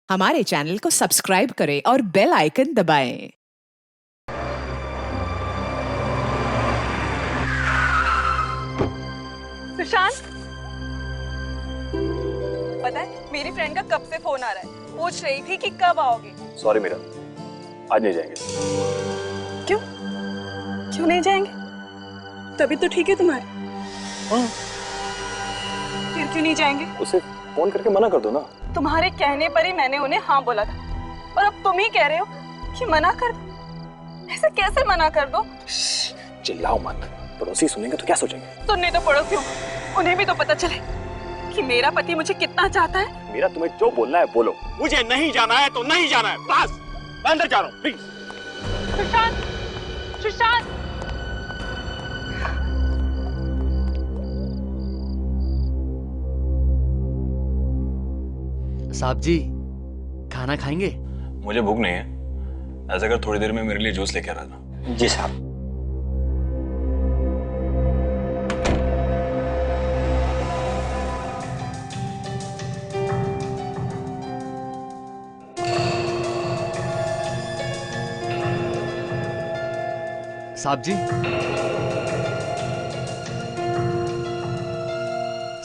हमारे चैनल को सब्सक्राइब करें और बेल आइकन दबाएं। सुशांत, पता है मेरी फ्रेंड का कब से फोन आ रहा है, पूछ रही थी कि कब आओगे। सॉरी मीरा, आज नहीं जाएंगे। क्यों क्यों नहीं जाएंगे? तभी तो ठीक है तुम्हारी। हाँ। फिर क्यों नहीं जाएंगे? उसे फोन करके मना कर दो ना। तुम्हारे कहने पर ही मैंने उन्हें हाँ बोला था, और अब तुम ही कह रहे हो कि मना कर दो। ऐसे कैसे मना कर दो? चिल्लाओ मत, पड़ोसी सुनेंगे तो क्या सोचेंगे? सुनने तो पड़ोसी हो, उन्हें भी तो पता चले कि मेरा पति मुझे कितना चाहता है। मीरा, तुम्हें जो बोलना है बोलो। मुझे नहीं जाना है तो नहीं जाना है, बस। मैं अंदर जा रहा हूँ, प्लीज। सुशांत, सुशांत, साहब जी, खाना खाएंगे? मुझे भूख नहीं है। ऐसा कर थोड़ी देर में मेरे लिए जूस लेके आ रहा था। जी साहब। साहब जी,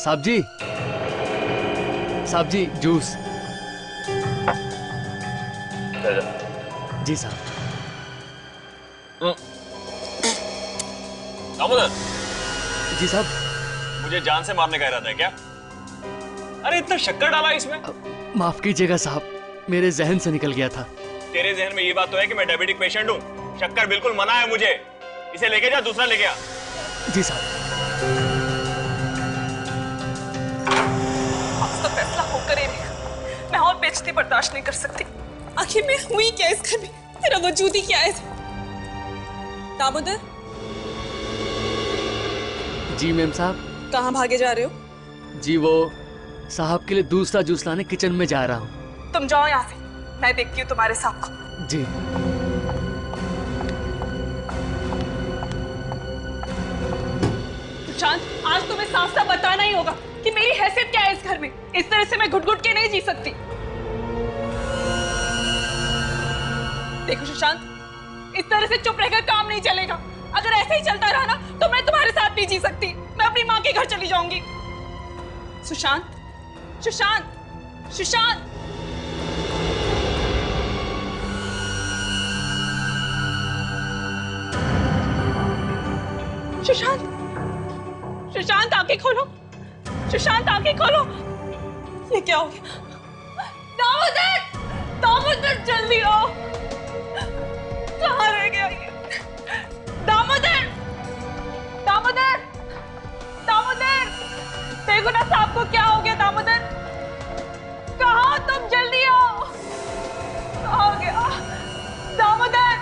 साहब जी, साहब जी, जूस। जी साहब। दामोदर, जी साहब। मुझे जान से मारने का इरादा है क्या? अरे इतना शक्कर डाला इसमें। माफ कीजिएगा साहब, मेरे जहन से निकल गया था। तेरे जहन में ये बात तो है कि मैं डायबिटिक पेशेंट हूँ। शक्कर बिल्कुल मना है मुझे। इसे लेके जा, दूसरा लेके आ। जी साहब। तो फैसला होकर ही रहेगा। मैं और बेइज्जती बर्दाश्त नहीं कर सकती। आखिर में हुई क्या इस घर में? तेरा वजूद ही क्या है? दामोदर, जी मैम साहब। कहाँ भागे जा रहे हो? जी वो साहब के लिए दूसरा जूस लाने किचन में जा रहा हूँ। तुम जाओ यहाँ से, मैं देखती हूँ तुम्हारे साहब को। जी। सुशांत, आज तुम्हें साफ साफ बताना ही होगा कि मेरी हैसियत क्या है इस घर में। इस तरह से मैं घुट घुट के नहीं जी सकती। देखो सुशांत, इस तरह से चुप रहकर काम नहीं चलेगा। अगर ऐसे ही चलता रहा ना तो मैं तुम्हारे साथ नहीं जी सकती। मैं अपनी माँ के घर चली जाऊंगी। सुशांत, सुशांत, सुशांत, सुशांत, सुशांत, आंखें खोलो। सुशांत, आंखें खोलो। ये क्या हो गया? दामोदर, दामोदर, जल्दी आओ। कहाँ रह गया ये? दामोदर, दामोदर, दामोदर, देखो ना साहब को क्या हो गया। दामोदर, कहाँ हो तुम? जल्दी आओ। कहाँ हो गया? दामोदर,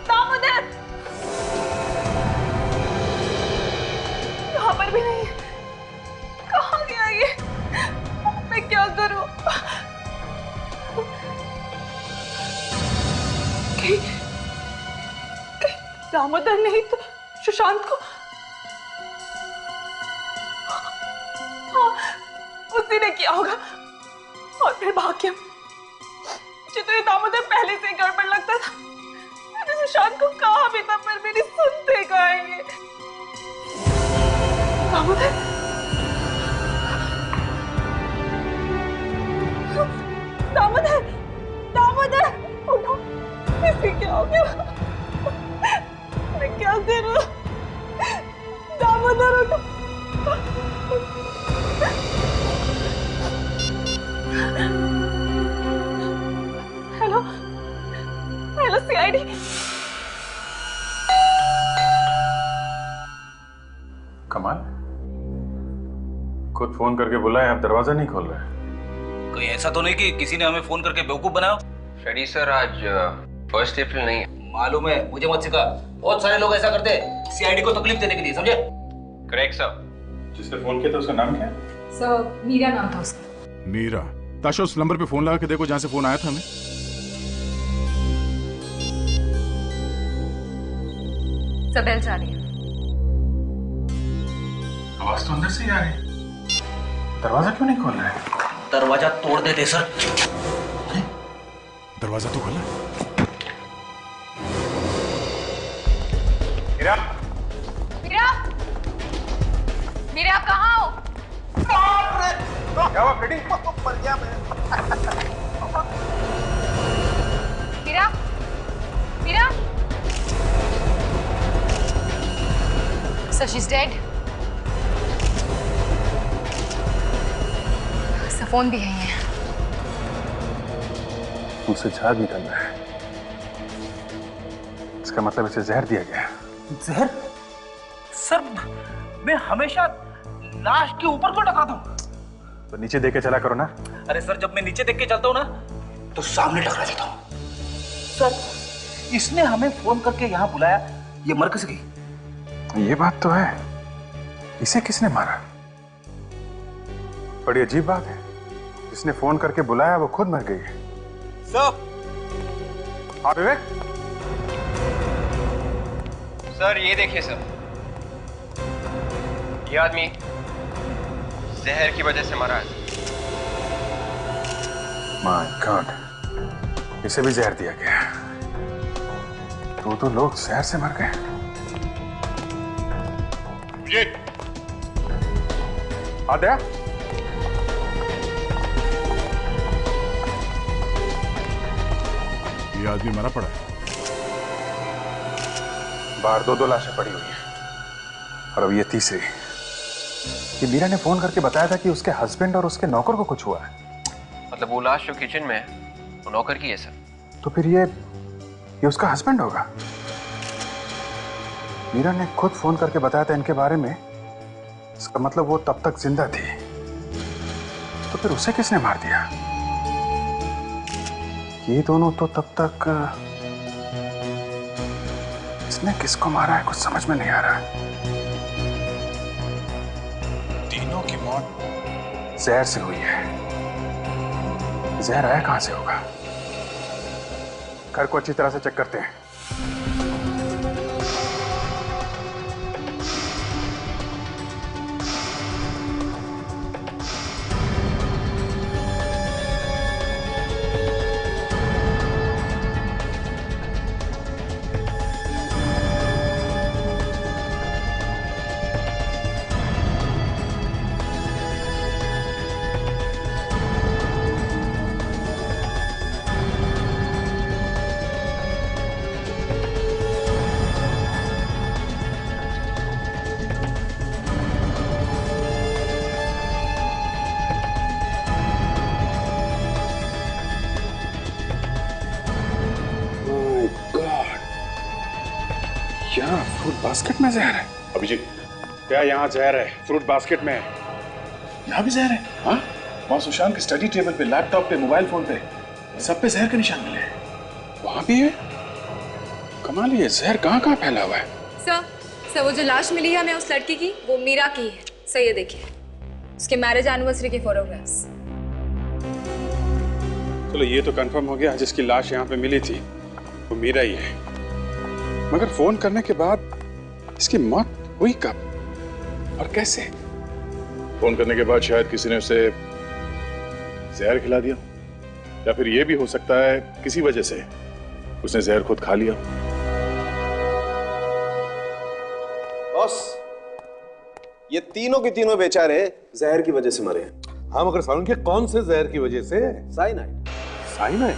दामोदर, यहाँ पर भी नहीं है। कहाँ गया ये? मैं क्या करूं? कहीं दामोदर नहीं तो सुशांत को, हाँ, उसी ने किया होगा। और फिर भाग्यम, मुझे तो ये दामोदर पहले से ही गड़बड़ लगता था। मैंने सुशांत को कहा भी था, पर मेरी सुनते कहाँ ये। दामोदर, दामोदर, दामोदर, उठो। इसे क्या हो गया? मैं क्या करूं? दामोदर, उठो। Hello, hello CID. कमाल, खुद फोन करके बुलाए, आप दरवाजा नहीं खोल रहे। कोई ऐसा तो नहीं कि किसी ने हमें फोन करके बेवकूफ बनाया? शेडी सर, आज 1 अप्रैल नहीं है। मालूम है, मुझे मत सिखा। बहुत सारे लोग ऐसा करते हैं सीआईडी को तकलीफ देने के लिए, समझे? Correct sir. जिसने फोन किया था उसका नाम क्या है? सर, मीरा नाम था उसका। मीरा? ताशा, उस नंबर पे फोन लगा के देखो जहां से फोन आया था हमें। सब बेल जा रही है। आवाज तो अंदर से ही आ रही है। दरवाजा क्यों नहीं खोल रहा है? दरवाजा तोड़ देते सर। दरवाजा तो खुला है। मीरा, मीरा, मीरा आप कहाँ हो? क्या हुआ फ्रेडी? मर गया मैं। Meera, Meera, so she's dead. Phone भी है। मुझसे झाग निकल रहा है। इसका मतलब इसे जहर दिया गया। जहर? सर मैं हमेशा लाश के ऊपर को टकराता हूँ। तो नीचे देख के चला करो ना। अरे सर जब मैं नीचे देख के चलता हूँ ना तो सामने टकरा जाता हूँ। सर इसने हमें फोन करके यहाँ बुलाया, ये मर कैसे गई? ये बात तो है। इसे किसने मारा? बड़ी अजीब बात है। जिसने फोन करके बुलाया वो खुद मर गई है। सर। हाँ विवेक। सर ये देखिए सर, ये आदमी जहर की वजह से मरा है। माय गॉड, इसे भी जहर दिया गया। तो लोग जहर से मर गए। आद्या, ये आदमी मरा पड़ा है। बाहर दो लाशें पड़ी हुई हैं और अब ये तीसरी। ये मीरा ने फोन करके बताया था कि उसके हस्बैंड और उसके नौकर को कुछ हुआ है। मतलब वो लाश जो किचन में है वो नौकर की है सर। तो फिर ये उसका हस्बैंड होगा। मीरा ने खुद फोन करके बताया था इनके बारे में। इसका मतलब वो तब तक जिंदा थी। तो फिर उसे किसने मार दिया? ये दोनों तो तब तक। इसने किसको मारा है कुछ समझ में नहीं आ रहा। तीनों की मौत जहर से हुई है। जहर आया कहां से होगा? घर को अच्छी तरह से चेक करते हैं। क्या फ्रूट बास्केट में जहर है? अभिजीत, क्या यहाँ जहर है? फ्रूट बास्केट में है। यहाँ भी जहर है? हाँ, वहाँ सुशांत के स्टडी टेबल पे, लैपटॉप पे, मोबाइल फोन पे सब पे जहर के निशान मिले हैं। वहाँ भी है? कमाल, ये जहर कहाँ फैला हुआ है? सर वो जो लाश मिली है हमें उस लड़की की, वो मीरा की है। सर ये देखिए, उसके मैरिज एनिवर्सरी के फोटोग्राफ्स। चलो ये तो कंफर्म हो गया, जिसकी लाश यहाँ पे मिली थी वो मीरा ही है। मगर फोन करने के बाद इसकी मौत हुई कब और कैसे? फोन करने के बाद शायद किसी ने उसे जहर खिला दिया, या फिर यह भी हो सकता है किसी वजह से उसने जहर खुद खा लिया। बॉस, ये तीनों के तीनों बेचारे जहर की वजह से मरे हैं। हाँ, मगर सालून के कौन से जहर की वजह से? साइनाइड। साइनाइड?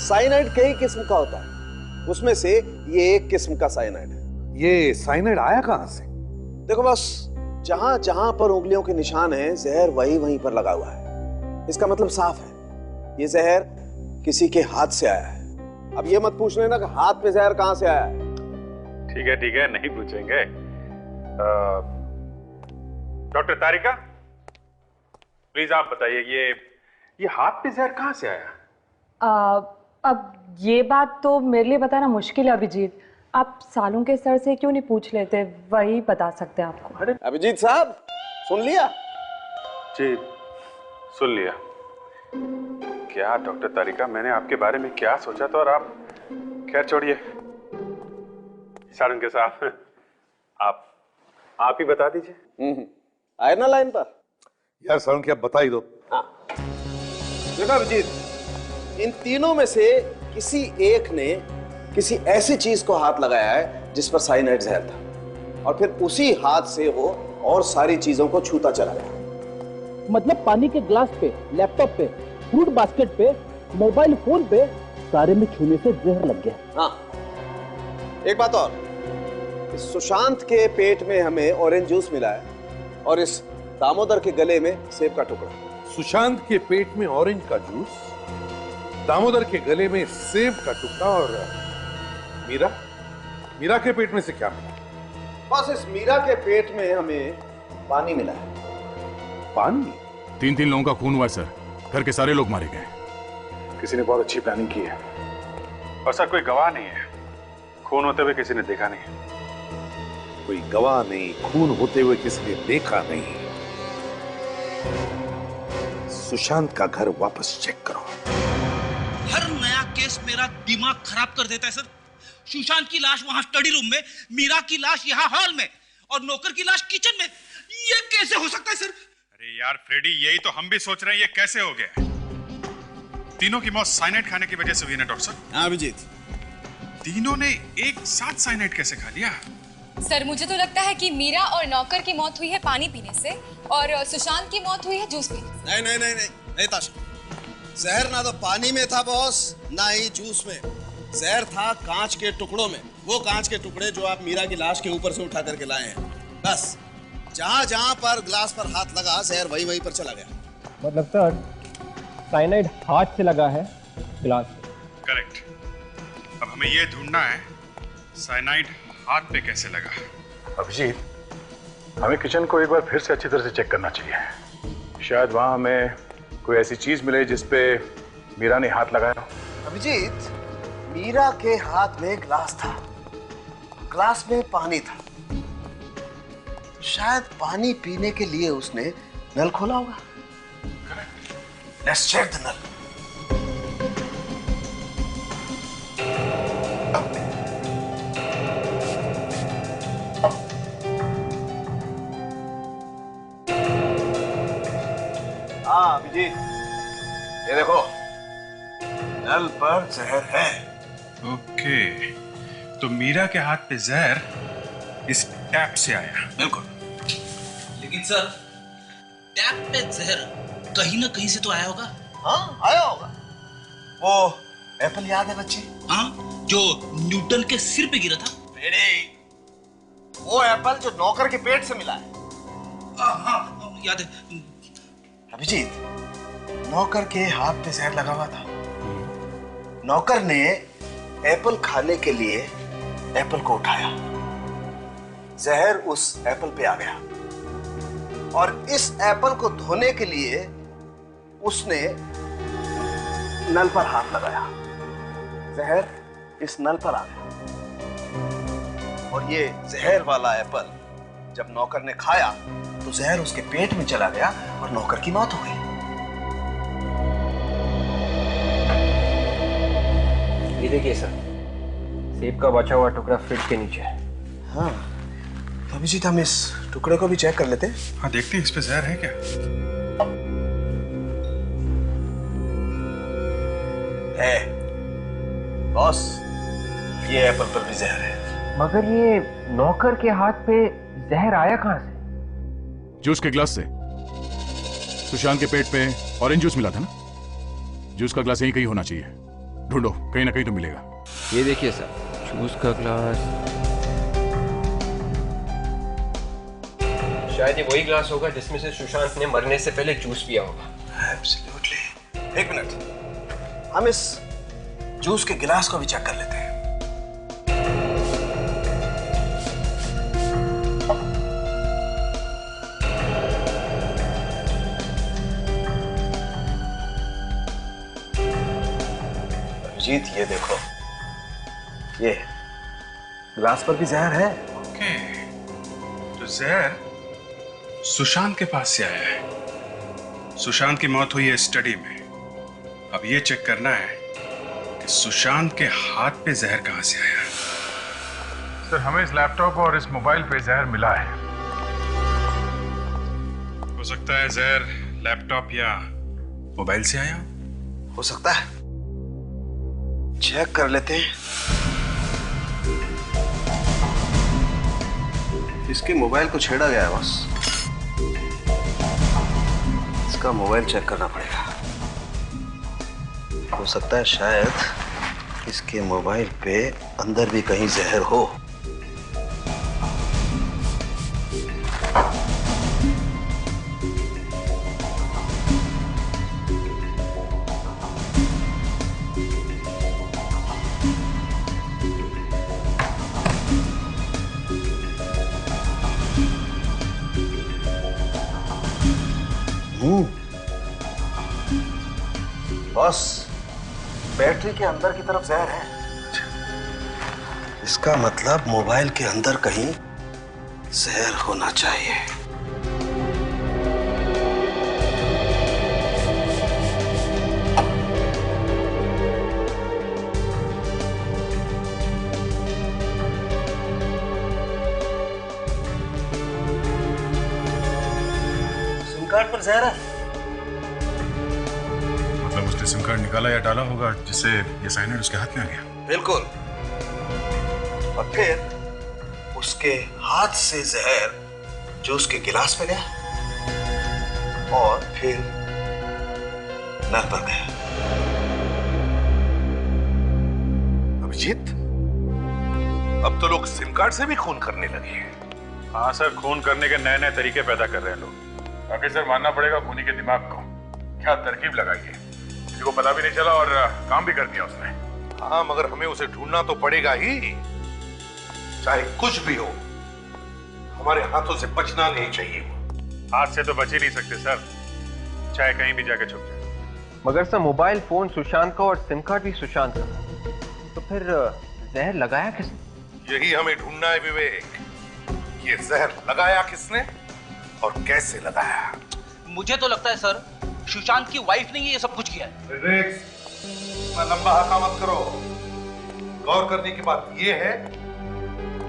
साइनाइड कई किस्म का होता है, उसमें से ये एक किस्म का साइनाइड है। ये साइनाइड आया कहां से? देखो बॉस, जहां जहां पर उंगलियों के निशान हैं, जहर वहीं पर लगा हुआ है। इसका मतलब साफ है, ये जहर किसी के हाथ से आया है। अब ये मत पूछ लेना कि हाथ पे जहर कहां से आया है। ठीक है, नहीं पूछेंगे। डॉक्टर तारिका, प्लीज आप बताइए, ये हाथ पे जहर कहां से आया? अब ये बात तो मेरे लिए बताना मुश्किल है अभिजीत। आप सालून के सर से क्यों नहीं पूछ लेते, वही बता सकते हैं आपको। अरे अभिजीत साहब, सुन लिया? जी सुन लिया। क्या डॉक्टर तारिका, मैंने आपके बारे में क्या सोचा था और आप, खैर छोड़िए। सालून के साहब, आप ही बता दीजिए। आए ना लाइन पर? यार सालून की आप बता ही दो। हाँ, देखो अभिजीत, इन तीनों में से किसी एक ने किसी ऐसी चीज को हाथ लगाया है जिस पर साइनाइड जहर था, और फिर उसी हाथ से वो और सारी चीजों को छूता चला गया। मतलब पानी के ग्लास पे, लैपटॉप पे, फ्रूट बास्केट पे, मोबाइल फोन पे, सारे में छूने से जहर लग गया। हाँ, एक बात और, इस सुशांत के पेट में हमें ऑरेंज जूस मिला है और इस दामोदर के गले में सेब का टुकड़ा। सुशांत के पेट में ऑरेंज का जूस, दामोदर के गले में सेब का टुकड़ा, और मीरा के पेट में से क्या मिला? बस इस मीरा के पेट में हमें पानी मिला है। पानी? 3 लोगों का खून हुआ है सर, घर के सारे लोग मारे गए। किसी ने बहुत अच्छी प्लानिंग की है, और सर कोई गवाह नहीं है, खून होते हुए किसी ने देखा नहीं। कोई गवाह नहीं, खून होते हुए किसी ने देखा नहीं। सुशांत का घर वापस चेक करो। हर नया केस मेरा दिमाग खराब कर देता है सर। सुशांत की लाश वहां स्टडी रूम में, मीरा की लाश यहाँ हॉल में, और नौकर की लाश किचन में। ये कैसे हो सकता है सर? अरे यार फ्रेडी, यही तो हम भी सोच रहे हैं, ये कैसे हो गया? तीनों की मौत साइनाइड खाने की वजह से हुई ना डॉक्टर साहब? हाँ अभिजीत। तीनों ने एक साथ साइनाइड कैसे खा लिया? सर मुझे तो लगता है कि मीरा और नौकर की मौत हुई है पानी पीने से, और सुशांत की मौत हुई है जूस पीने से। नहीं नहीं नहीं नहीं, नहीं ताशा, जहर ना तो पानी में था बॉस, ना ही जूस में। जहर था कांच के टुकड़ों में, वो कांच के टुकड़े जो आप मीरा की लाश के ऊपर से उठा करके लाए हैं। बस जहां जहां पर ग्लास पर हाथ लगा, जहर वहीं वहीं पर चला गया। मतलब सर साइनाइड हाथ से लगा है गिलास पे। करेक्ट। अब हमें ये ढूंढना है साइनाइड हाथ पे कैसे लगा। अभिजीत, हमें किचन को एक बार फिर से अच्छी तरह से चेक करना चाहिए। शायद वहां हमें कोई ऐसी चीज मिले जिस पे मीरा ने हाथ लगाया। अभिजीत, मीरा के हाथ में ग्लास था, ग्लास में पानी था। शायद पानी पीने के लिए उसने नल खोला होगा। लेट्स चेक द नल। हाँ अभिजीत, ये देखो, नल पर जहर है। ओके, तो मीरा के हाथ पे जहर इस टैप से आया। बिल्कुल। लेकिन सर टैप पे जहर कहीं ना कहीं से तो आया होगा। हाँ आया होगा। वो एप्पल याद है बच्चे? हाँ, जो न्यूटन के सिर पे गिरा था। वो एप्पल जो नौकर के पेट से मिला है। हाँ याद है। अभिजीत, नौकर के हाथ पे जहर लगा हुआ था। नौकर ने एप्पल खाने के लिए एप्पल को उठाया, जहर उस एप्पल पे आ गया, और इस एप्पल को धोने के लिए उसने नल पर हाथ लगाया, जहर इस नल पर आ गया, और ये जहर वाला एप्पल जब नौकर ने खाया तो जहर उसके पेट में चला गया और नौकर की मौत हो गई। ये देखिए सर, सेब का बचा हुआ टुकड़ा फ्रिज के नीचे है। हाँ, अभिजीत हम इस टुकड़े को भी चेक कर लेते हैं। हाँ देखते हैं इस पे जहर है क्या। है बॉस, ये एप्पल पर भी जहर है। मगर ये नौकर के हाथ पे जहर आया कहां से? जूस के ग्लास से। सुशांत के पेट पे ऑरेंज जूस मिला था ना, जूस का ग्लास यहीं कहीं होना चाहिए। ढूंढो, कहीं ना कहीं तो मिलेगा। ये देखिए सर, जूस का ग्लास। शायद ये वही ग्लास होगा जिसमें से सुशांत ने मरने से पहले जूस पिया होगा। एब्सोल्युटली। एक मिनट, हम इस जूस के गिलास को भी चेक कर लेते हैं। जीत, ये देखो, ये ग्लास पर भी जहर है। ओके, तो जहर सुशांत के पास से आया है। सुशांत की मौत हुई है स्टडी में। अब ये चेक करना है कि सुशांत के हाथ पे जहर कहां से आया। सर, हमें इस लैपटॉप और इस मोबाइल पे जहर मिला है। हो सकता है जहर लैपटॉप या मोबाइल से आया। हो सकता है, चेक कर लेते हैं। इसके मोबाइल को छेड़ा गया है बस। इसका मोबाइल चेक करना पड़ेगा। हो सकता है शायद इसके मोबाइल पे अंदर भी कहीं जहर हो। बॉस, बैटरी के अंदर की तरफ जहर है। इसका मतलब मोबाइल के अंदर कहीं जहर होना चाहिए। सिम कार्ड पर जहर है। उसने सिम कार्ड निकाला या डाला होगा जिससे ये साइनाइड उसके हाथ में आ गया। बिल्कुल। और फिर उसके हाथ से जहर जो उसके गिलास में गया और फिर नल पर गया। अभिजीत, अब तो लोग सिम कार्ड से भी खून करने लगे हैं। हाँ सर, खून करने के नए नए तरीके पैदा कर रहे हैं लोग। बाकी सर मानना पड़ेगा खूनी के दिमाग को, क्या तरकीब लगाई है। किसी को पता भी नहीं चला और काम भी कर दिया उसने। हाँ, मगर हमें उसे ढूंढना तो पड़ेगा ही। चाहे कुछ भी हो, हमारे हाथों से बचना नहीं चाहिए। हाथ से तो बच ही नहीं सकते सर, चाहे कहीं भी जाके छुप जाए। मगर सर मोबाइल फोन सुशांत का और सिम कार्ड भी सुशांत का, तो फिर जहर लगाया किसने? यही हमें ढूंढना है विवेक। ये जहर लगाया किसने और कैसे लगाया? मुझे तो लगता है सर सुशांत की वाइफ ने ये सब कुछ किया है। इतना लंबा हका मत करो। गौर करने की बात यह है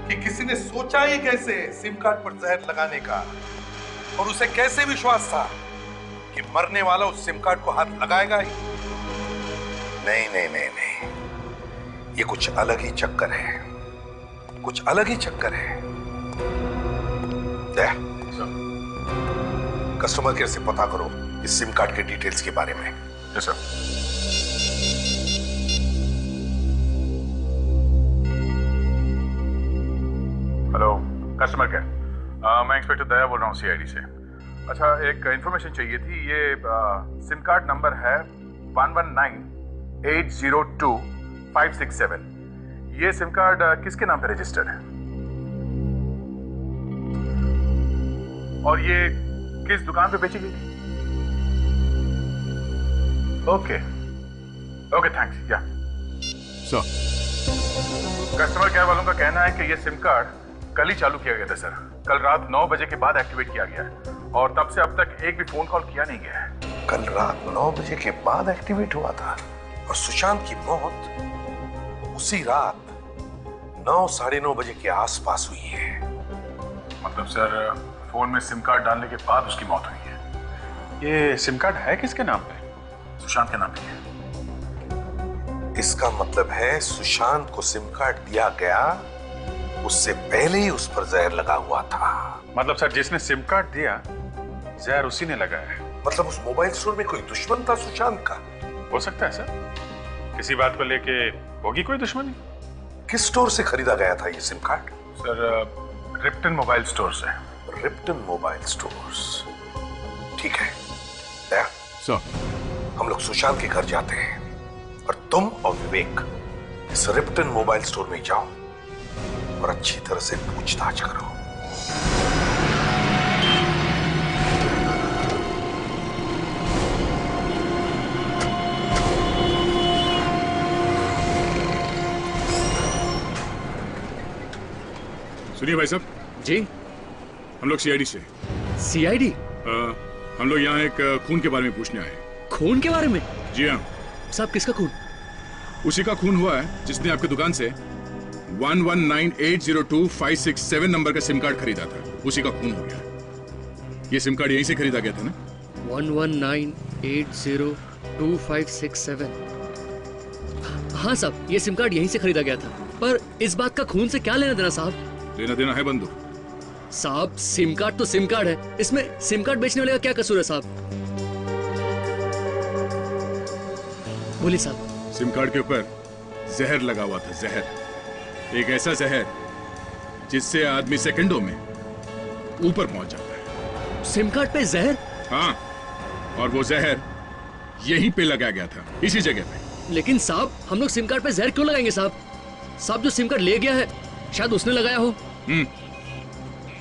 कि किसी ने सोचा ही कैसे सिम कार्ड पर जहर लगाने का, और उसे कैसे विश्वास था कि मरने वाला उस सिम कार्ड को हाथ लगाएगा ही। नहीं नहीं नहीं नहीं, ये कुछ अलग ही चक्कर है, कुछ अलग ही चक्कर है। कस्टमर केयर से पता करो इस सिम कार्ड के डिटेल्स के बारे में। Yes sir. Hello customer care, मैं इंस्पेक्टर दया बोल रहा हूँ सीआईडी से। अच्छा, एक इंफॉर्मेशन चाहिए थी। ये सिम कार्ड नंबर है 1198025567। ये सिम कार्ड किसके नाम पे रजिस्टर्ड है और ये किस दुकान पे बेची गई थी? Okay okay, thanks. या सर, कस्टमर केयर वालों का कहना है कि ये सिम कार्ड कल ही चालू किया गया था सर। कल रात 9 बजे के बाद एक्टिवेट किया गया है और तब से अब तक एक भी फोन कॉल किया नहीं गया है। कल रात 9 बजे के बाद एक्टिवेट हुआ था और सुशांत की मौत उसी रात 9 साढ़े 9 बजे के आसपास हुई है। मतलब सर फोन में सिम कार्ड डालने के बाद उसकी मौत हुई है। ये सिम कार्ड है किसके नाम पे? सुशांत के नाम पे है। इसका मतलब है सुशांत को सिम कार्ड दिया गया, उससे पहले ही उस पर जहर लगा हुआ था। मतलब सर जिसने सिम कार्ड दिया जहर उसी ने लगाया है। मतलब उस मोबाइल स्टोर में कोई दुश्मन था सुशांत का? हो सकता है सर, किसी बात को लेके होगी कोई दुश्मनी। किस स्टोर से खरीदा गया था ये SIM card? Sir Ripton mobile store से। रिप्टन मोबाइल स्टोर्स, ठीक है। दया सर, हम लोग सुशांत के घर जाते हैं और तुम और विवेक इस रिप्टन मोबाइल स्टोर में जाओ और अच्छी तरह से पूछताछ करो। सुनिए भाई साहब। जी, हम लोग सीआईडी से। सीआईडी? हम लोग यहाँ एक खून के बारे में पूछने आए। खून के बारे में? जी हाँ साहब। किसका खून? उसी का खून हुआ है जिसने आपकी दुकान से 1198025567 नंबर का सिम कार्ड खरीदा था। उसी का खून हो गया। ये सिम कार्ड यहीं से खरीदा गया था ना? 11980257। हाँ साहब, ये सिम कार्ड यहीं से खरीदा गया था, पर इस बात का खून से क्या लेना देना साहब? लेना देना है बंधु। साहब सिम कार्ड तो सिम कार्ड है, इसमें सिम कार्ड बेचने वाले का क्या कसूर है साहब? बोलिए साहब। सिम कार्ड के ऊपर जहर लगा हुआ था, जहर। एक ऐसा जहर जिससे आदमी सेकंडों में ऊपर पहुंच जाता है। सिम कार्ड पे जहर? हाँ, और वो जहर यहीं पे लगाया गया था, इसी जगह पे। लेकिन साहब हम लोग सिम कार्ड पे जहर क्यों लगाएंगे साहब? साहब जो सिम कार्ड ले गया है शायद उसने लगाया हो।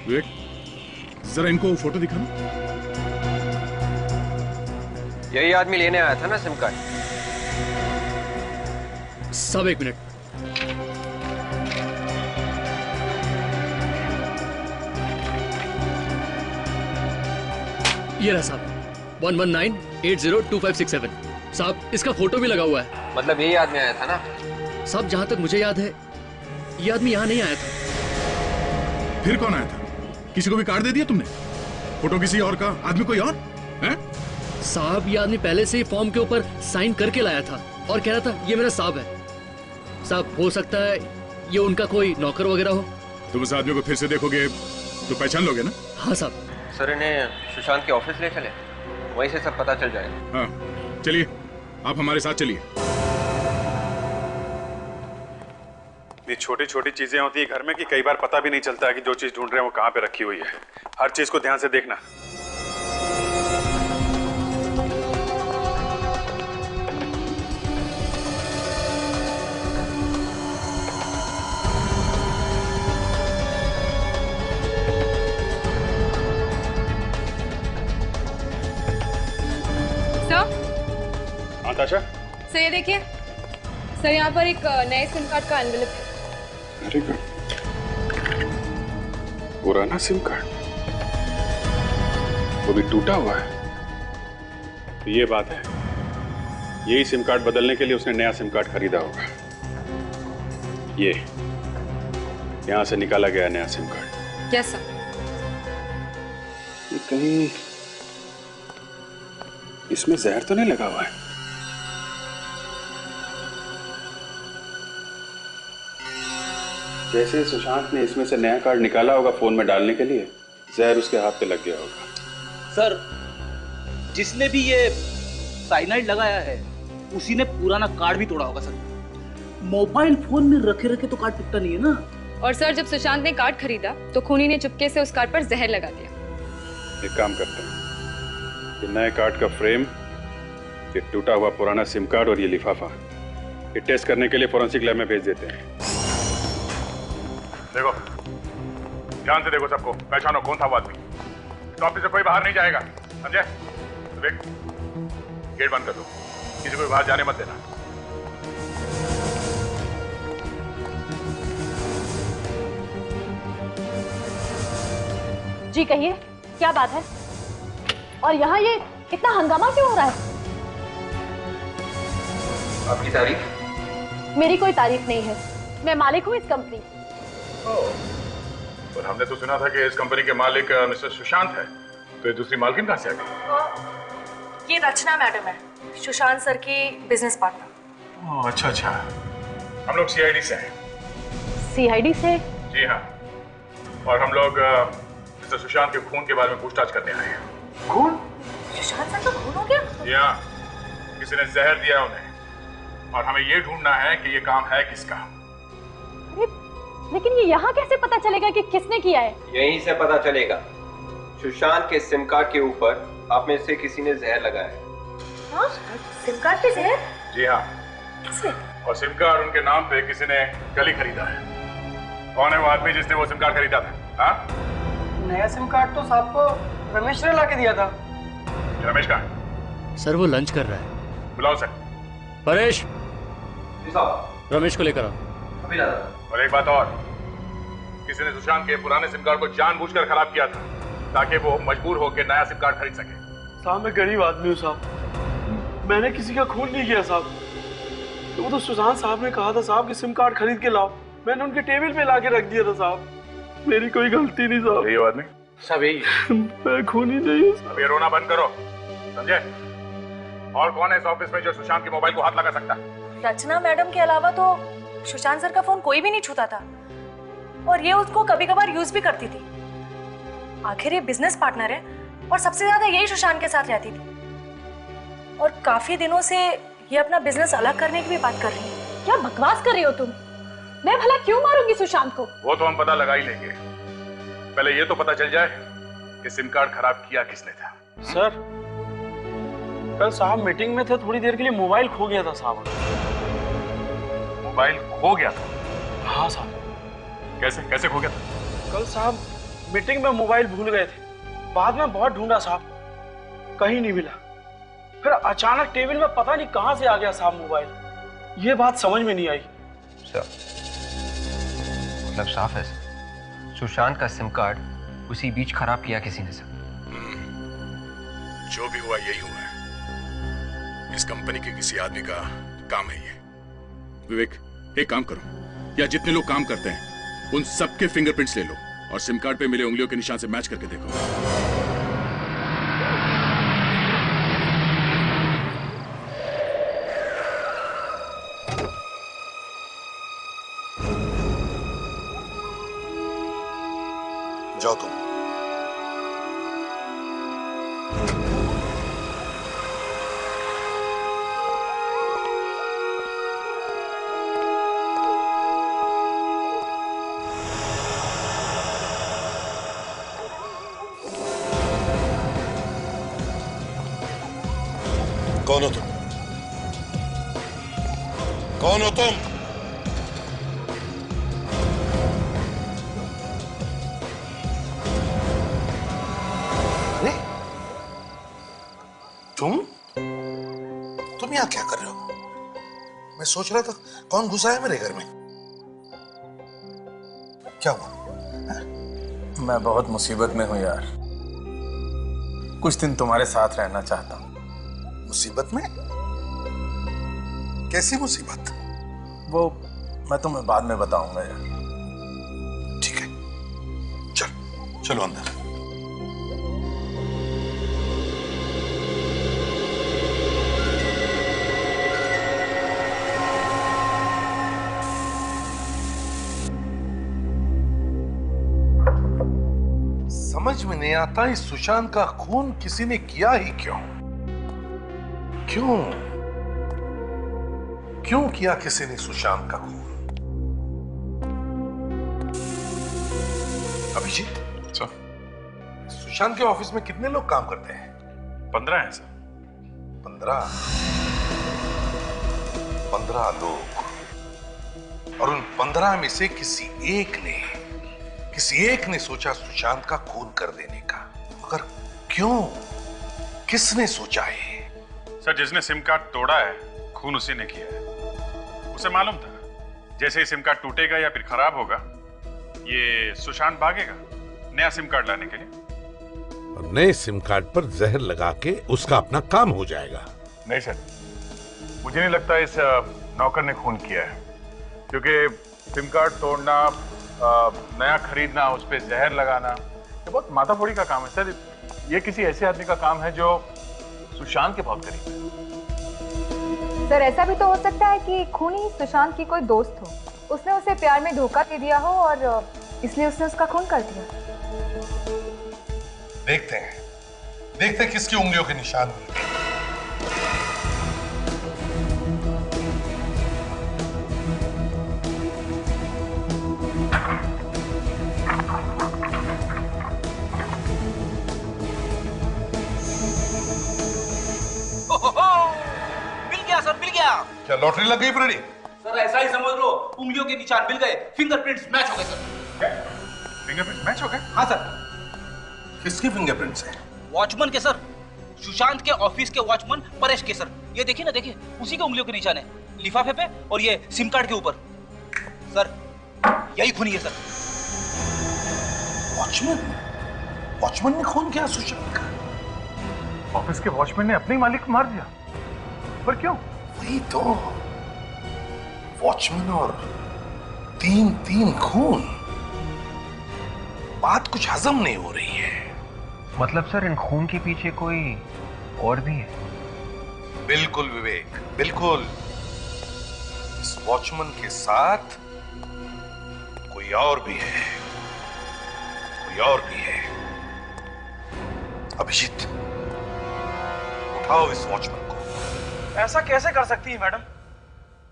वेट, जरा इनको फोटो दिखाना। यही आदमी लेने आया था ना सिम कार्ड? साहब एक मिनट। ये रहा साहब, 11980257। साहब इसका फोटो भी लगा हुआ है। मतलब यही आदमी आया था ना? साहब जहां तक मुझे याद है ये आदमी यहाँ नहीं आया था। फिर कौन आया था? किसी को भी कार्ड दे दिया तुमने? फोटो किसी और का, आदमी कोई और है? साहब ये आदमी पहले से ही फॉर्म के ऊपर साइन करके लाया था और कह रहा था ये मेरा साहब है। साहब हो सकता है ये उनका कोई नौकर वगैरह हो। तुम उस आदमी को फिर से देखोगे तो पहचान लोगे ना? हाँ साहब। सर इन्हें सुशांत के ऑफिस ले चले, वहीं से सब पता चल जाएगा। हाँ चलिए, आप हमारे साथ चलिए। ये छोटी छोटी चीजें होती है घर में कि कई बार पता भी नहीं चलता है कि जो चीज ढूंढ रहे हैं वो कहाँ पे रखी हुई है। हर चीज को ध्यान से देखना। सर ये देखिए सर, यहाँ पर एक नए सिम कार्ड का एनवेलप है। Very good. पुराना सिम कार्ड, वो भी टूटा हुआ है। तो ये बात है, यही सिम कार्ड बदलने के लिए उसने नया सिम कार्ड खरीदा होगा। ये यहां से निकाला गया नया सिम कार्ड। Yes sir. ये कहीं इसमें जहर तो नहीं लगा हुआ है? जैसे सुशांत ने इसमें से नया कार्ड निकाला होगा फोन में डालने के लिए, जहर उसके हाथ पे लग गया होगा। सर जिसने भी ये साइनाइड लगाया है उसी ने पुराना कार्ड भी तोड़ा होगा सर। मोबाइल फोन में रखे रखे तो कार्ड टूटता नहीं है ना। और सर जब सुशांत ने कार्ड खरीदा तो खूनी ने चुपके से उस कार्ड पर जहर लगा दिया। एक काम करते हैं, ये नए कार्ड का फ्रेम, ये टूटा हुआ पुराना सिम कार्ड और ये लिफाफा, ये टेस्ट करने के लिए फॉरेंसिक लैब में भेज देते हैं। देखो, ध्यान से देखो सबको, पहचानो कौन था वो आदमी। तो ऑफिस से कोई बाहर नहीं जाएगा, समझे? गेट बंद कर दो, किसी को बाहर जाने मत देना। जी कहिए, क्या बात है? और यहाँ ये इतना हंगामा क्यों हो रहा है? आपकी तारीफ? मेरी कोई तारीफ नहीं है, मैं मालिक हूँ इस कंपनी। और हमने तो सुना था कि इस कंपनी के मालिक मिस्टर सुशांत है, तो ये दूसरी मालकिन कहाँ से आ गई? ये रचना मैडम है, सुशांत सर की बिजनेस पार्टनर। अच्छा अच्छा, हम लोग सीआईडी से हैं। सीआईडी से? जी हाँ, और हम लोग मिस्टर सुशांत के खून के बारे में पूछताछ करने आए हैं। खून? सुशांत सर का खून हो गया? जी हाँ, किसी ने जहर दिया उन्हें, और हमें ये ढूंढना है कि ये काम है किसका। लेकिन ये यहाँ कैसे पता चलेगा कि किसने किया है? यहीं से पता चलेगा। सुशांत के सिम कार्ड के ऊपर आप में से किसी ने जहर लगाया है। हाँ? सिम कार्ड पे जहर? जी हाँ। किसने? और सिम कार्ड उनके नाम पे किसी ने कल ही खरीदा है। कौन है वो आदमी जिसने वो सिम कार्ड खरीदा था? हाँ? नया सिम कार्ड तो साहब को रमेश ने लाके दिया था। रमेश कहाँ है? सर वो लंच कर रहा है। बुलाओ सर। परेश, जी साहब। रमेश को लेकर आओ। अभी ला। और एक बात और, किसी ने सुशांत के पुराने सिम कार्ड को जानबूझकर खराब किया था ताकि वो मजबूर होकर नया सिम कार्ड खरीद सके। साहब मैं गरीब आदमी हूँ साहब, मैंने किसी का खून नहीं किया साहब। तो वो तो सुशांत साहब ने कहा था साहब कि सिम कार्ड खरीद के लाओ, मैंने उनके टेबल पे लाके रख दिया था साहब। मेरी कोई गलती नहीं साहब। यही आदमी? सब यही। मैं खूनी नहीं हूँ। अब ये रोना बंद करो समझे? और कौन है इस ऑफिस में जो सुशांत के मोबाइल को हाथ लगा सकता? रचना मैडम के अलावा तो सुशांत सर का फोन कोई भी नहीं छूता था और ये उसको कभी कभार यूज भी करती थी। आखिर ये बिजनेस पार्टनर है और सबसे ज्यादा यही सुशांत के साथ रहती थी और काफी दिनों से ये अपना बिजनेस अलग करने की भी बात कर रही है। क्या बकवास कर रही हो तुम? मैं भला क्यों मारूंगी सुशांत को? वो तो हम पता लगा ही लेंगे। पहले ये तो पता चल जाए कि सिम कार्ड खराब किया किसने था। सर कल साहब मीटिंग में थे, थोड़ी देर के लिए मोबाइल खो गया था साहब। मोबाइल खो गया था? हाँ साहब। कैसे कैसे खो गया था? कल साहब मीटिंग में मोबाइल भूल गए थे, बाद में बहुत ढूंढा साहब, कहीं नहीं मिला। फिर अचानक टेबल में पता नहीं कहां से आ गया साहब मोबाइल। ये बात समझ में नहीं आई। मतलब साफ है सुशांत का सिम कार्ड उसी बीच खराब किया किसी ने। सर जो भी हुआ यही हुआ है। इस कंपनी के किसी आदमी का काम है ये। विवेक एक काम करो, या जितने लोग काम करते हैं उन सबके फिंगरप्रिंट्स ले लो और सिम कार्ड पे मिले उंगलियों के निशान से मैच करके देखो। जाओ तुम। कौन हो तुम? कौन हो तुम? अरे तुम यहाँ क्या कर रहे हो? मैं सोच रहा था कौन घुसा है मेरे घर में। क्या हुआ? मैं बहुत मुसीबत में हूं यार। कुछ दिन तुम्हारे साथ रहना चाहता हूं। मुसीबत में? कैसी मुसीबत? वो मैं तुम्हें बाद में बताऊंगा यार। ठीक है, चलो अंदर। समझ में नहीं आता इस सुशांत का खून किसी ने किया ही क्यों? क्यों किया किसी ने सुशांत का खून? अभिजीत सर, सुशांत के ऑफिस में कितने लोग काम करते हैं? 15 हैं सर। 15 लोग, और उन 15 में से किसी एक ने सोचा सुशांत का खून कर देने का। मगर क्यों? किसने सोचा है? सर जिसने सिम कार्ड तोड़ा है खून उसी ने किया है। उसे मालूम था जैसे ही सिम कार्ड टूटेगा या फिर खराब होगा ये सुशांत भागेगा नया सिम कार्ड लाने के लिए। और नए सिम कार्ड पर जहर लगा के उसका अपना काम हो जाएगा। नहीं सर, मुझे नहीं लगता इस नौकर ने खून किया है, क्योंकि सिम कार्ड तोड़ना, नया खरीदना, उस पर जहर लगाना ये बहुत माथाफोड़ी का काम है सर। ये किसी ऐसे आदमी का काम है जो सुशांत के बहुत करीब है। सर ऐसा भी तो हो सकता है कि खूनी सुशांत की कोई दोस्त हो, उसने उसे प्यार में धोखा दे दिया हो और इसलिए उसने उसका खून कर दिया। देखते हैं किसकी उंगलियों के निशान मिलते हैं। मिल गया। क्या लॉटरी लग गई फ्रेडी? सर ऐसा ही समझ लो, उंगलियों के निशान मिल गए, फिंगरप्रिंट्स मैच हो गए सर। फिंगरप्रिंट मैच हो गए? हाँ सर। किसके फिंगरप्रिंट्स हैं? वॉचमैन के सर, सुशांत के ऑफिस के वॉचमैन परेश के सर। ये देखिए ना, देखिए उसी के उंगलियों के निशान है, लिफाफे पे और ये सिम कार्ड के ऊपर। सर यही खूनी है सर। वॉचमैन ने खून किया सुशांत का? ऑफिस के वॉचमैन ने अपने मालिक को मार दिया? पर क्यों? वही तो, वॉचमैन और तीन खून। बात कुछ हजम नहीं हो रही है। मतलब सर इन खून के पीछे कोई और भी है? बिल्कुल विवेक, बिल्कुल। इस वॉचमैन के साथ कोई और भी है, कोई और भी है। अभिजीत, उठाओ इस वॉचमैन को। ऐसा कैसे कर सकती है मैडम?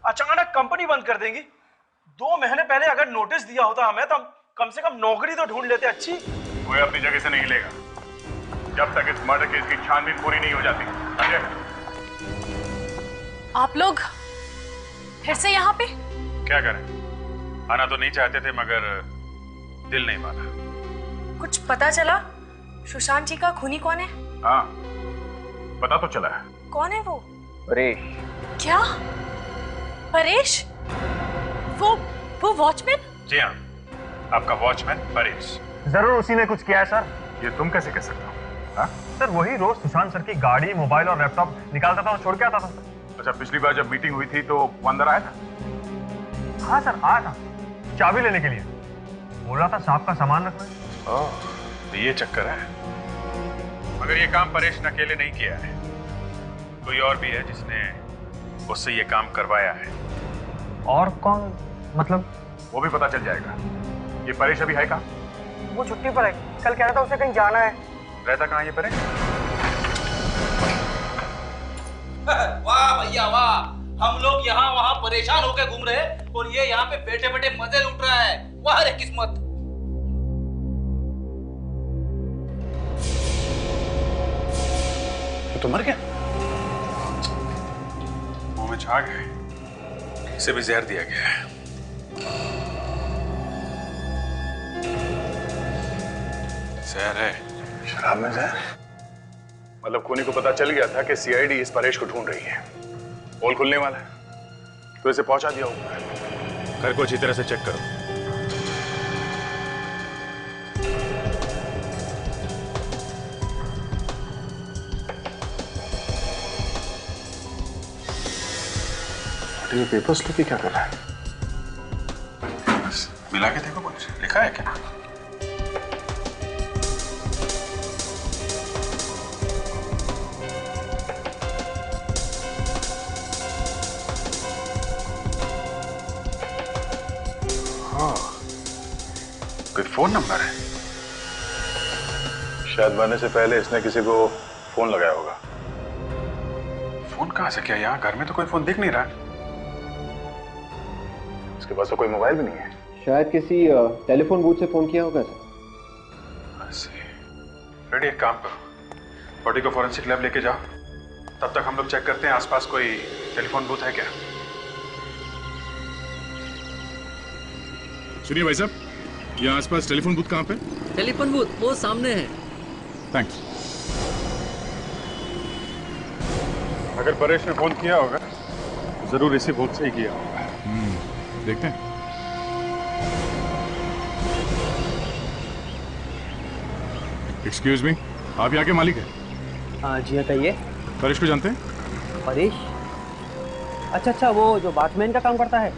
अचानक कंपनी बंद कर देंगी? 2 महीने पहले अगर नोटिस दिया होता हमें तो हम कम से कम नौकरी तो ढूंढ लेते। अच्छी कोई अपनी जगह से नहीं हिलेगा जब तक इस मर्डर केस की छानबीन पूरी नहीं हो जाती। अजय, आप लोग फिर से यहाँ पे? क्या करें, आना तो नहीं चाहते थे मगर दिल नहीं माना। कुछ पता चला सुशांत जी का खूनी कौन है? हाँ, पता तो चला है। कौन है वो? परेश। क्या? परेश? वो वॉचमैन? जी हाँ, आपका वॉचमैन परेश। जरूर उसी ने कुछ किया है सर। ये तुम कैसे कह सकते हो? हाँ? सर वही रोज सुशांत सर की गाड़ी, मोबाइल और लैपटॉप निकालता था और छोड़ के आता था। अच्छा, पिछली बार जब मीटिंग हुई थी तो वो अंदर आया था? हाँ सर, आया था चाबी लेने के लिए। बोल रहा था सांप का सामान रखना है। तो ये चक्कर है। मगर ये काम परेश ने अकेले नहीं किया है, कोई और भी है जिसने उससे ये काम करवाया है। और कौन? मतलब वो भी पता चल जाएगा। ये परेश अभी है कहाँ? वो छुट्टी पर है, कल कह रहा था उसे कहीं जाना है। रहता कहाँ ये परेश? वाह भैया वाह, हम लोग यहाँ वहाँ परेशान होकर घूम रहे हैं और ये यहाँ पे बैठे बैठे मजे लूट रहा है। वाह रे किस्मत। तो मर गया? मुंह में झाग है, इसे भी जहर दिया गया है। जहर है? शराब में जहर? मतलब खूनी को पता चल गया था कि सीआईडी इस परेश को ढूंढ रही है, पोल खुलने वाला है, तो इसे पहुंचा दिया होगा। घर को अच्छी तरह से चेक करो। ये पेपर्स लेके क्या कर रहा है? बस मिला के देखो, कुछ लिखा है क्या? हाँ, कोई फोन नंबर है। शायद मरने से पहले इसने किसी को फोन लगाया होगा। फोन कहाँ से? क्या यहाँ घर में तो कोई फोन दिख नहीं रहा। उसके पास तो कोई मोबाइल भी नहीं है। शायद किसी टेलीफोन बूथ से फोन किया होगा सर। रेडी, एक काम करो, बॉडी को फॉरेंसिक लैब लेके जाओ, तब तक हम लोग चेक करते हैं आसपास कोई टेलीफोन बूथ है क्या। सुनिए भाई साहब, ये आसपास टेलीफोन बूथ कहाँ पे? टेलीफोन बूथ वो सामने है। थैंक्स। अगर परेश ने फोन किया होगा तो जरूर इसी बूथ से ही किया होगा। देखते हैं। एक्सक्यूज मी, आप यहाँ के मालिक हैं? हाँ जी हाँ, कहिए। परेश को जानते हैं? परेश? अच्छा, वो जो वॉचमैन का काम करता है।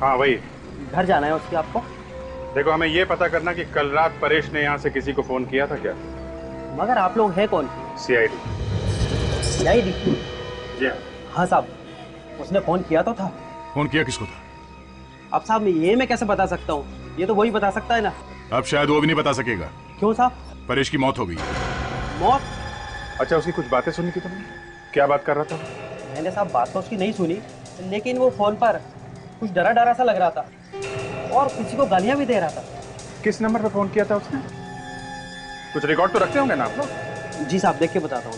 हाँ वही। घर जाना है उसकी आपको? देखो, हमें ये पता करना कि कल रात परेश ने यहाँ से किसी को फोन किया था क्या? मगर आप लोग हैं कौन? सीआईडी। सीआईडी? जी हाँ साहब, उसने फोन किया तो था। फोन किया किसको था? अब साहब ये मैं कैसे बता सकता हूँ, ये तो वही बता सकता है ना। अब शायद वो भी नहीं बता सकेगा। क्यों साहब? परेश की मौत हो गई। मौत? अच्छा, उसकी कुछ बातें सुनी थी तुमने? क्या बात कर रहा था? मैंने साहब बात तो उसकी नहीं सुनी, लेकिन वो फोन पर कुछ डरा डरा सा लग रहा था और किसी को गालियां भी दे रहा था। किस नंबर पे फोन किया था उसने? कुछ रिकॉर्ड तो रखते होंगे ना आप लोग? जी साहब, देख के बताता हूँ।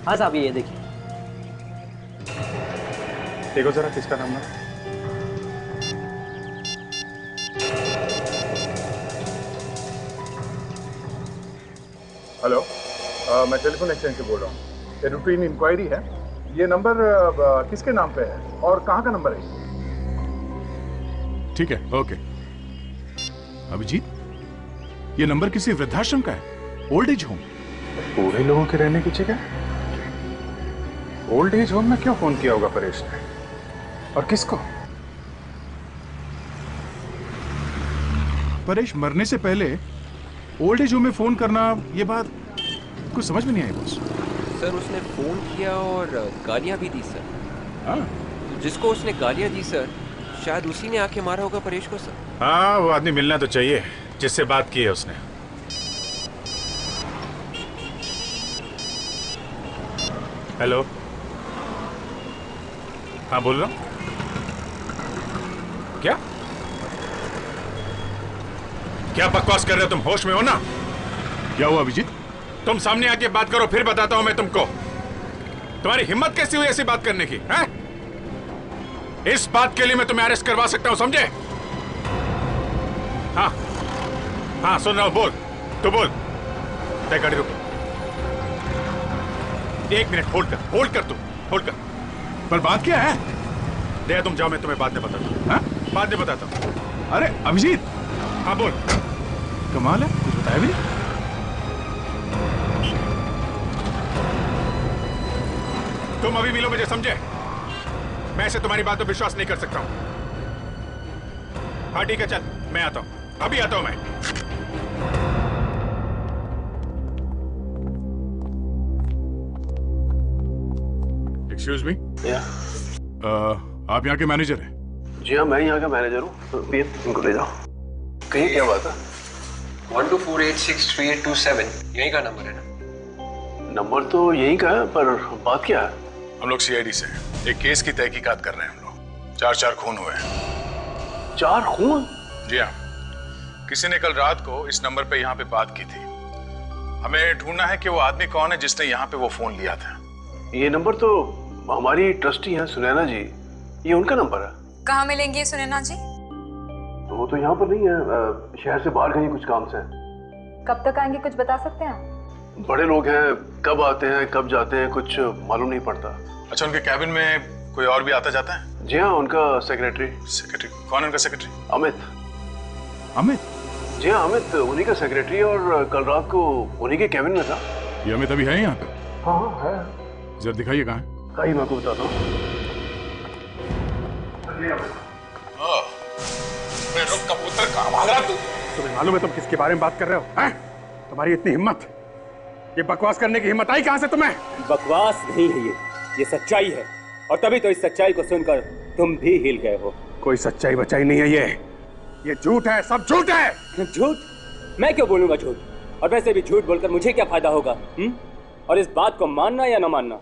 हाँ साहब, ये देखिए। देखो जरा किसका नंबर है। हेलो, मैं टेलीफोन एक्सचेंज से बोल रहा हूँ। ये रूटीन इंक्वायरी है। ये नंबर किसके नाम पे है और कहाँ का नंबर है? ठीक है, ओके। अभिजीत, ये नंबर किसी वृद्धाश्रम का है, ओल्ड एज होम। बूढ़े लोगों के रहने की जगह ओल्ड एज होम में क्यों फोन किया होगा परेश ने, और किसको? परेश मरने से पहले ओल्ड एज होम में फोन करना, ये बात कुछ समझ में नहीं आई बॉस। सर उसने फोन किया और गालियां भी दी सर। हाँ? जिसको उसने गालियां दी सर, शायद उसी ने आके मारा होगा परेश को सर। हाँ, वो आदमी मिलना तो चाहिए जिससे बात की है उसने। हेलो, हाँ बोल रहा हूँ। क्या क्या बकवास कर रहे हो तुम? होश में हो ना? क्या हुआ अभिजीत? तुम सामने आके बात करो, फिर बताता हूं मैं तुमको। तुम्हारी हिम्मत कैसी हुई ऐसी बात करने की? हैं? इस बात के लिए मैं तुम्हें अरेस्ट करवा सकता हूं, समझे? हाँ हाँ, सुन रहा हूं, बोल। तू बोल। तय गाड़ी रुको। 1 मिनट होल्ड कर तू, होल्ड कर। पर बात क्या है? दे तुम जाओ, मैं तुम्हें बाद में बताता हूँ। हाँ? बाद में बताता हूँ। अरे अभिजीत। हाँ बोल। कमाल है, कुछ बताया भी नहीं। तुम अभी मिलो मुझे, समझे? मैं ऐसे तुम्हारी बात पर विश्वास नहीं कर सकता हूं। हाँ ठीक है, चल मैं आता हूं, अभी आता हूं मैं। Excuse me. आप यहाँ के मैनेजर हैं? जी हाँ, मैं यहाँ का मैनेजर हूँ। इनको ले जाओ। कहीं क्या बात है? 1248632827 यही का नंबर है ना? नंबर तो यही का है, पर बात क्या है? हम लोग सीआईडी से एक केस की तहकीकात कर रहे हैं। हम लोग 4 खून हुए हैं। 4 खून? जी हाँ, किसी ने कल रात को इस नंबर पे यहाँ पे बात की थी। हमें ढूंढना है कि वो आदमी कौन है जिसने यहाँ पे वो फोन लिया था। ये नंबर तो हमारी ट्रस्टी है सुनैना जी, ये उनका नंबर है। कहाँ मिलेंगे सुनैना जी? वो तो यहाँ पर नहीं है, शहर से बाहर कहीं कुछ काम से। कब तक आएंगे, कुछ बता सकते हैं? बड़े लोग हैं, कब आते हैं कब जाते हैं कुछ मालूम नहीं पड़ता। अच्छा, उनके कैबिन में कोई और भी आता जाता है? जी हाँ, उनका सेक्रेटरी। सेक्रेटरी कौन है उनका सेक्रेटरी? अमित। अमित? जी हाँ, अमित उन्हीं का सेक्रेटरी, और कल रात को उन्हीं के कैबिन में था। ये अमित अभी है यहाँ पे? हाँ हाँ है। जरा दिखाइए कहाँ है। कहीं मैं आपको बताता हूँ। रुक कबूतर, कहाँ भाग रहा तू? तुम्हें मालूम है तुम किसके बारे में बात कर रहे हो? हैं? तुम्हारी इतनी हिम्मत, ये बकवास करने की हिम्मत आई कहाँ से तुम्हें? बकवास नहीं है ये सच्चाई है, और तभी तो इस सच्चाई को सुनकर तुम भी हिल गए हो। कोई सच्चाई बचाई नहीं है, ये झूठ है, सब झूठ है। झूठ? मैं क्यों बोलूंगा झूठ? और वैसे भी झूठ बोलकर मुझे क्या फायदा होगा? और इस बात को मानना या न मानना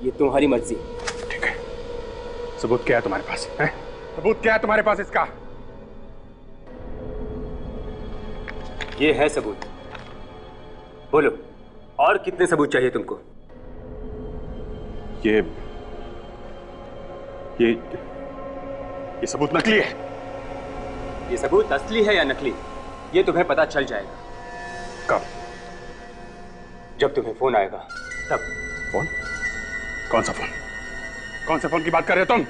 ये तुम्हारी मर्जी। ठीक है, सबूत क्या है तुम्हारे पास? है? सबूत क्या है तुम्हारे पास इसका? ये है सबूत। बोलो, और कितने सबूत चाहिए तुमको? ये सबूत नकली है। ये सबूत असली है या नकली, ये तुम्हें पता चल जाएगा। कब? जब तुम्हें फोन आएगा तब। फोन? कौन सा फोन? कौन से फोन की बात कर रहे हो तुम?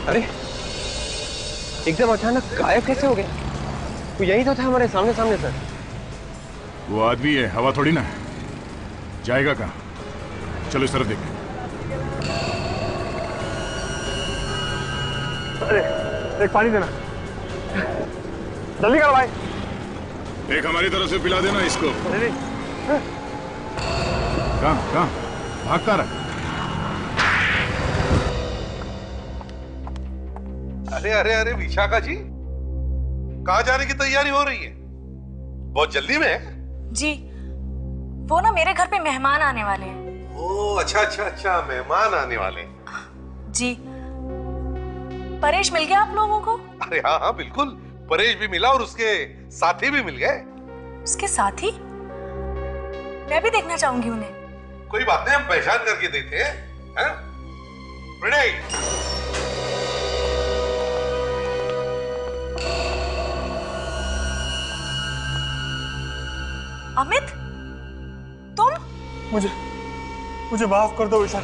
अरे एकदम अचानक गायब कैसे हो गया? तो यही तो था हमारे सामने सामने सर। वो आदमी है, हवा थोड़ी ना है। जाएगा कहाँ? चलो इस तरफ देखें। अरे एक पानी देना, जल्दी करो भाई। एक हमारी तरफ से पिला देना इसको। कहाँ भागता रहा? अरे अरे अरे विशाखा जी, कहाँ जाने की तैयारी हो रही है? बहुत जल्दी में है? जी, वो ना मेरे घर पे मेहमान आने वाले हैं। ओह अच्छा अच्छा अच्छा, मेहमान आने वाले हैं। जी, परेश मिल गया आप लोगों को? अरे हाँ हाँ बिल्कुल, परेश भी मिला और उसके साथी भी मिल गए। उसके साथी? मैं भी देखना चाहूंगी उन्हें। कोई बात नहीं, हम पहचान करके देते हैं। प्रणय, अमित, तुम? मुझे माफ कर दो ईशा।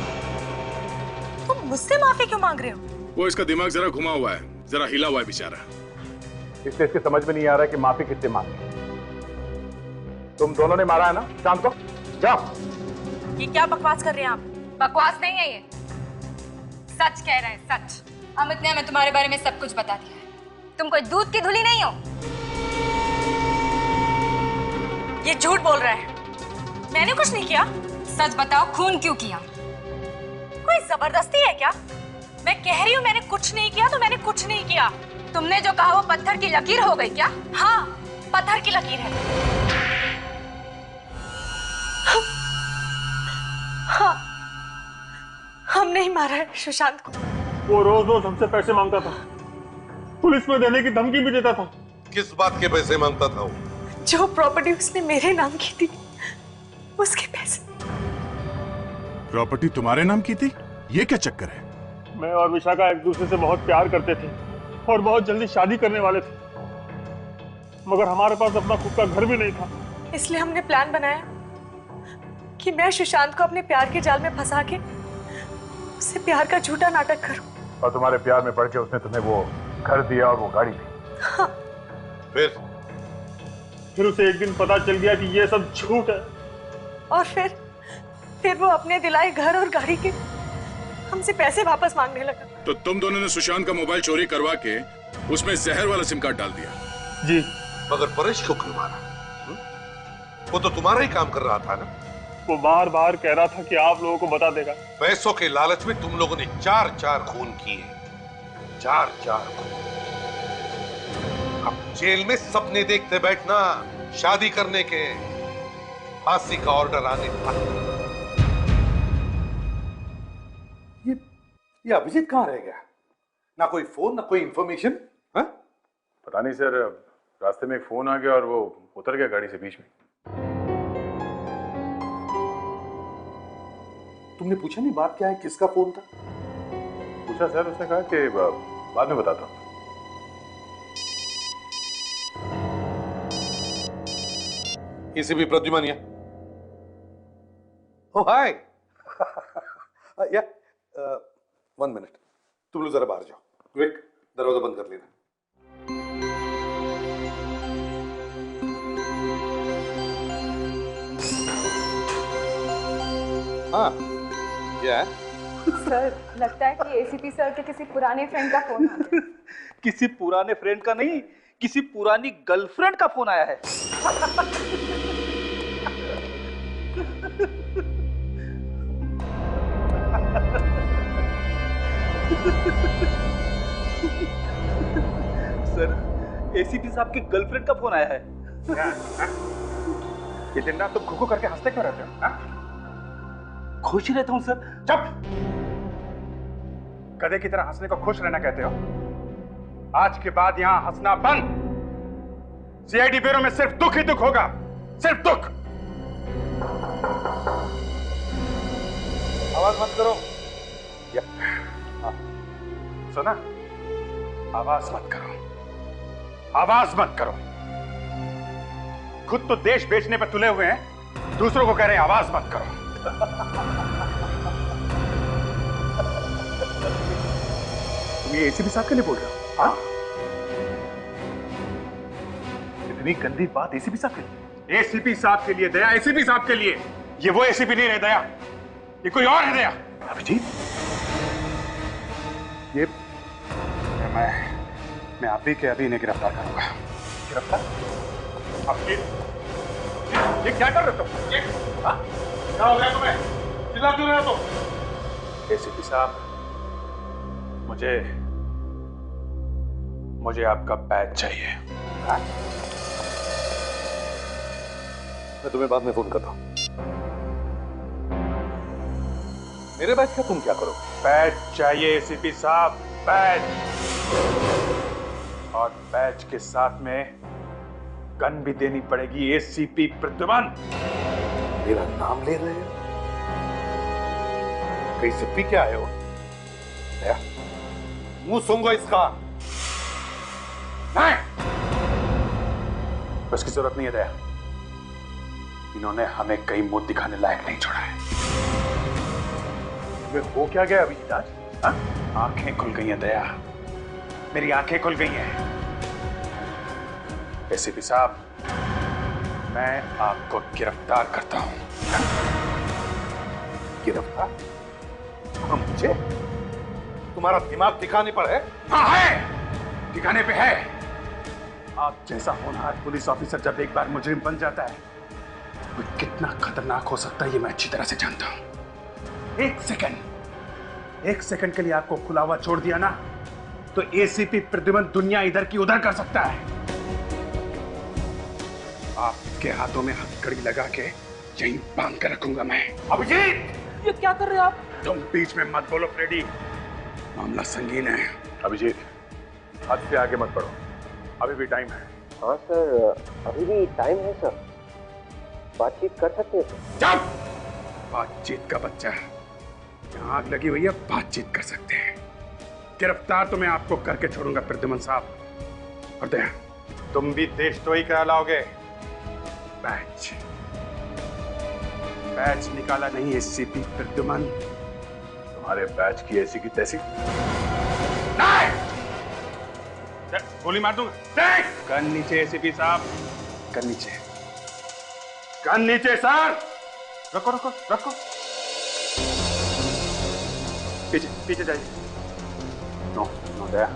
तुम मुझसे माफी क्यों मांग रहे हो? वो इसका दिमाग जरा घुमा हुआ है, जरा हिला हुआ है बेचारा। इसलिए इसके समझ में नहीं आ रहा कि माफी किससे मांगे। तुम दोनों ने मारा है ना शाम को? जाओ। ये क्या बकवास कर रहे हैं आप? बकवास नहीं है ये, सच कह रहे हैं, सच। अमित ने हमें तुम्हारे बारे में सब कुछ बता दिया है। तुम कोई दूध की धुली नहीं हो। ये झूठ बोल रहा है। मैंने कुछ नहीं किया। सच बताओ, खून क्यों किया? कोई जबरदस्ती है क्या? मैं कह रही हूँ मैंने कुछ नहीं किया तो मैंने कुछ नहीं किया। तुमने जो कहा वो पत्थर की लकीर हो गई क्या? हाँ, पत्थर की लकीर है। हाँ, हम नहीं मारा है सुशांत को। वो रोज रोज हमसे पैसे मांगता था, पुलिस में देने की धमकी भी देता था। किस बात के पैसे मांगता था वो? जो प्रॉपर्टी उसने मेरे नाम की थी, उसके पैसे। प्रॉपर्टी तुम्हारे नाम की थी? ये क्या चक्कर है? मैं और विशाखा एक दूसरे से बहुत प्यार करते थे और बहुत जल्दी शादी करने वाले थे, मगर हमारे पास अपना खुद का घर भी नहीं था। इसलिए हमने प्लान बनाया कि मैं सुशांत को अपने प्यार के जाल में फंसा के उससे प्यार का झूठा नाटक करूं। और तुम्हारे प्यार में पड़ के उसने तुम्हें वो घर दिया और वो गाड़ी दी। हाँ। फिर उसे एक दिन पता चल गया कि ये सब झूठ है। और फिर वो अपने दिलाए घर और गाड़ी के हमसे पैसे वापस मांगने लगा। तो तुम दोनों ने सुशांत का मोबाइल चोरी करवा के उसमें जहर वाला सिम कार्ड डाल दिया? जी। मगर परेश को क्यों मारा? वो तो तुम्हारा ही काम कर रहा था ना। वो बार बार कह रहा था कि आप लोगों को बता देगा। पैसों के लालच में तुम लोगों ने 4 खून किए, 4 खून। अब जेल में सपने देखते बैठना, शादी करने के, फांसी का ऑर्डर आने का। ये अभिजीत कहाँ रह गया? ना कोई फोन, ना कोई इंफॉर्मेशन। पता नहीं सर, रास्ते में एक फोन आ गया और वो उतर गया गाड़ी से बीच में। तुमने पूछा नहीं बात क्या है, किसका फोन था? पूछा सर, उसने कहा कि बाद में बताता हूँ। एसीपी प्रद्युमन या? Oh, hi. Yeah. 1 मिनट, तुम लोग जरा बाहर जाओ। विक, दरवाजा बंद कर लेना। हाँ, क्या है? सर, लगता है कि एसीपी सर के किसी पुराने फ्रेंड का फोन आ गया। किसी पुराने फ्रेंड का नहीं, किसी पुरानी गर्लफ्रेंड का फोन आया है। सर, एसीपी साहब की गर्लफ्रेंड का फोन आया है। ये दिन रात तुम खुखू करके हंसते क्यों रहते हो? खुश रहता हूं सर। चुप! गधे की तरह हंसने को खुश रहना कहते हो? आज के बाद यहां हंसना बंद। सीआईडी ब्यूरो में सिर्फ दुख ही दुख होगा, सिर्फ दुख। आवाज मत करो। सुना? आवाज मत करो, आवाज मत करो। खुद तो देश बेचने पर तुले हुए हैं, दूसरों को कह रहे हैं आवाज मत करो। तुम ये एसीपी साहब के लिए बोल रहे हो? हाँ? इतनी गंदी बात एसीपी साहब के लिए? एसीपी साहब के लिए दया, एसीपी साहब के लिए। ये वो एसीपी नहीं रहे दया, ये कोई और है दया। अभिजीत, ये मैं अभी के अभी इन्हें गिरफ्तार करूंगा। गिरफ्तार? अब ये क्या कर रहे हो? क्या हो गया तुम्हें? चिल्ला क्यों रहे हो तुम? एसीपी साहब, मुझे आपका बैच चाहिए। हाँ? मैं तुम्हें बाद में फोन करता हूं। मेरे बैच का तुम क्या करो? बैच चाहिए एसीपी साहब, बैच। और बैच के साथ में गन भी देनी पड़ेगी। एसीपी प्रद्युमन। मेरा नाम ले रहे हो? कहीं से पी के आए हो? मुंह सूंघो इसका। नहीं, उसकी जरूरत नहीं है दया। इन्होंने हमें कई मुंह दिखाने लायक नहीं छोड़ा है। तुम्हें हो क्या गया अभी आज? हाँ? आंखें खुल गई हैं दया, मेरी आंखें खुल गई हैं। एसीपी साहब, मैं आपको गिरफ्तार करता हूं। गिरफ्तार? हाँ, मुझे? तुम्हारा दिमाग ठिकाने पर है? हाँ है, ठिकाने पे है। आप जैसा होनहार पुलिस ऑफिसर जब एक बार मुजरिम बन जाता है, वो कितना खतरनाक हो सकता है ये मैं अच्छी तरह से जानता हूं। एक सेकंड के लिए आपको खुला हुआ छोड़ दिया ना, तो एसीपी प्रद्युमन दुनिया इधर की उधर कर सकता है। आपके हाथों में हथकड़ी लगा के यहीं बांध कर रखूंगा मैं। अभिजीत, ये क्या कर रहे हैं आप? तुम बीच में मत बोलो फ्रेडी, मामला संगीन है। अभिजीत, हद से आगे मत बढ़ो, अभी भी टाइम है। हाँ सर, अभी भी टाइम है सर, बातचीत कर सकते हैं सर। चुप! बातचीत का बच्चा, यहाँ आग लगी हुई है, बातचीत कर सकते हैं। गिरफ्तार तो मैं आपको करके छोड़ूंगा प्रद्युमन साहब। और दया, तुम भी देशद्रोही कहलाओगे। बैच निकाला नहीं एसीपी प्रद्युमन। तुम्हारे बैच की ऐसी की तैसी। गोली मार दूंगा। गन नीचे एसीपी साहब, गन नीचे, गन नीचे सर। रखो रखो रखो, पीछे पीछे जाइए। नो नो दया,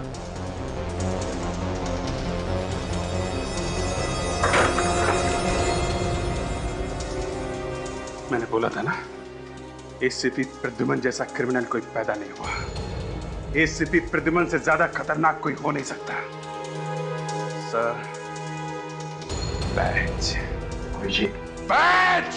मैंने बोला था ना, एसीपी प्रद्युमन जैसा क्रिमिनल कोई पैदा नहीं हुआ। एसीपी प्रद्युमन से ज्यादा खतरनाक कोई हो नहीं सकता। Sir, batch, batch.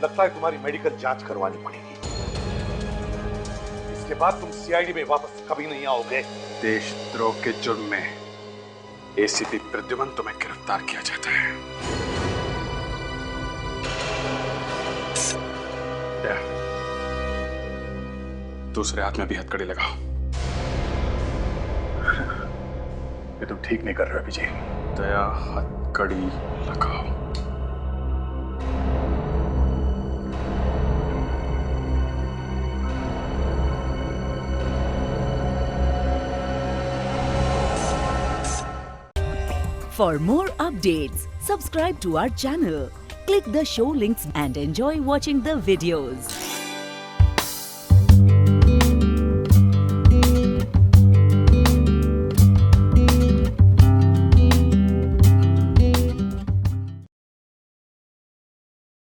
लगता है तुम्हारी मेडिकल जांच करवानी पड़ेगी। इसके बाद तुम सीआईडी में वापस कभी नहीं आओगे। देशद्रोह के जुर्म में एसीपी प्रद्युमन तुम्हें गिरफ्तार किया जाता है। दूसरे हाथ में भी हथकड़ी लगाओ। ये तुम ठीक नहीं कर रहे हो विजय। दया, हथकड़ी लगाओ। For more updates, subscribe to our channel, click the show links and enjoy watching the videos.